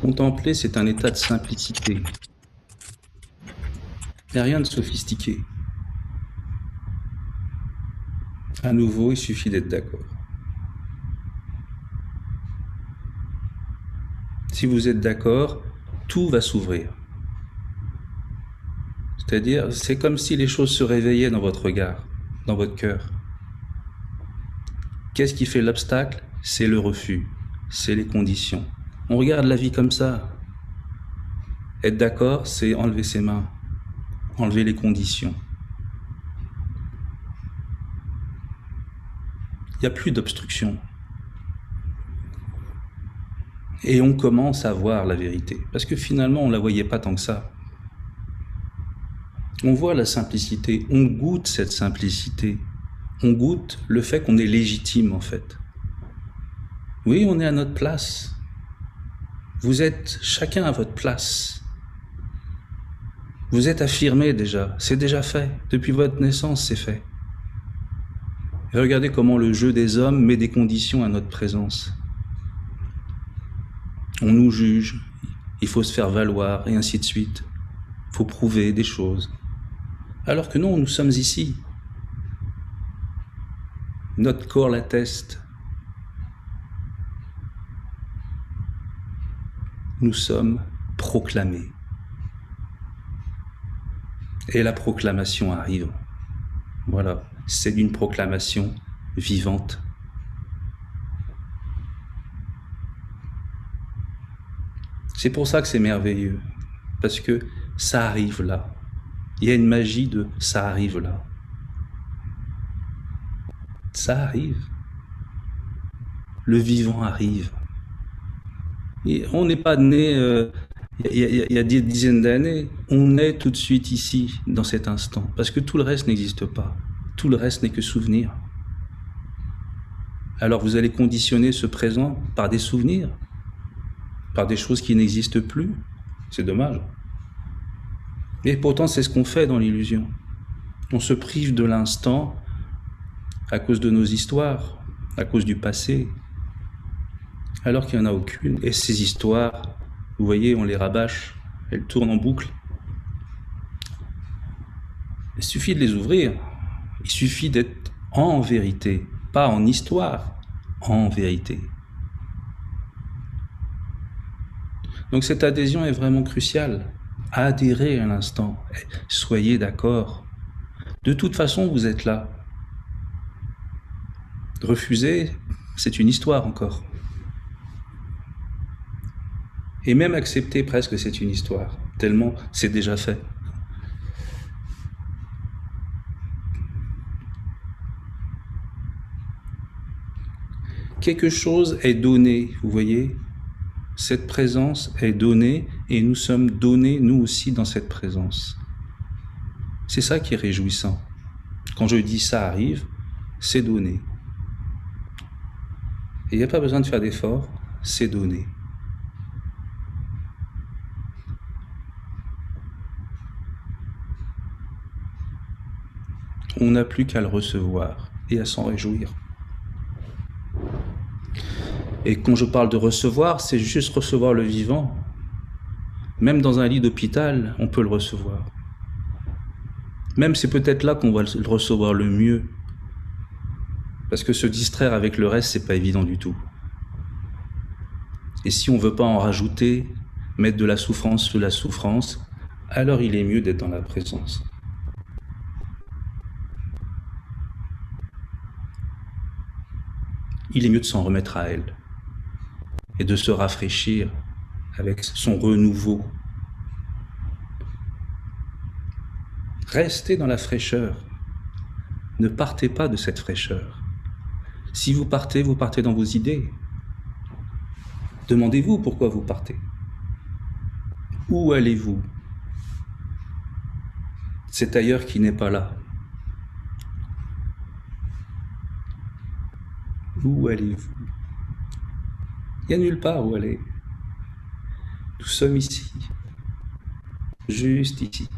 Contempler, c'est un état de simplicité. Il n'y a rien de sophistiqué. À nouveau, il suffit d'être d'accord. Si vous êtes d'accord, tout va s'ouvrir. C'est-à-dire, c'est comme si les choses se réveillaient dans votre regard, dans votre cœur. Qu'est-ce qui fait l'obstacle? C'est le refus, c'est les conditions. On regarde la vie comme ça. Être d'accord, c'est enlever ses mains, enlever les conditions. Il n'y a plus d'obstruction. Et on commence à voir la vérité. Parce que finalement, on ne la voyait pas tant que ça. On voit la simplicité, on goûte cette simplicité. On goûte le fait qu'on est légitime, en fait. Oui, on est à notre place. Vous êtes chacun à votre place. Vous êtes affirmé déjà, c'est déjà fait. Depuis votre naissance, c'est fait. Et regardez comment le jeu des hommes met des conditions à notre présence. On nous juge, il faut se faire valoir, et ainsi de suite. Il faut prouver des choses. Alors que non, nous sommes ici. Notre corps l'atteste. Nous sommes proclamés. Et la proclamation arrive. Voilà, c'est une proclamation vivante. C'est pour ça que c'est merveilleux, parce que ça arrive là. Il y a une magie de ça arrive là. Ça arrive. Le vivant arrive. Et on n'est pas né il y a des dizaines d'années, on est tout de suite ici, dans cet instant, parce que tout le reste n'existe pas. Tout le reste n'est que souvenir. Alors vous allez conditionner ce présent par des souvenirs, par des choses qui n'existent plus. C'est dommage. Et pourtant, c'est ce qu'on fait dans l'illusion. On se prive de l'instant à cause de nos histoires, à cause du passé, alors qu'il n'y en a aucune. Et ces histoires, vous voyez, on les rabâche, elles tournent en boucle. Il suffit de les ouvrir. Il suffit d'être en vérité, pas en histoire, en vérité. Donc cette adhésion est vraiment cruciale. Adhérez à l'instant. Soyez d'accord. De toute façon, vous êtes là. Refuser, c'est une histoire encore. Et même accepter presque, c'est une histoire, tellement c'est déjà fait. Quelque chose est donné, vous voyez? Cette présence est donnée et nous sommes donnés, nous aussi, dans cette présence. C'est ça qui est réjouissant. Quand je dis ça arrive, c'est donné. Et il n'y a pas besoin de faire d'efforts, c'est donné. On n'a plus qu'à le recevoir et à s'en réjouir. Et quand je parle de recevoir, c'est juste recevoir le vivant. Même dans un lit d'hôpital, on peut le recevoir. Même c'est peut-être là qu'on va le recevoir le mieux. Parce que se distraire avec le reste, c'est pas évident du tout. Et si on veut pas en rajouter, mettre de la souffrance sous la souffrance, alors il est mieux d'être dans la présence. Il est mieux de s'en remettre à elle et de se rafraîchir avec son renouveau. Restez dans la fraîcheur. Ne partez pas de cette fraîcheur. Si vous partez dans vos idées. Demandez-vous pourquoi vous partez. Où allez-vous? Cet ailleurs qui n'est pas là. Où allez-vous? Il n'y a nulle part où aller. Nous sommes ici. Juste ici.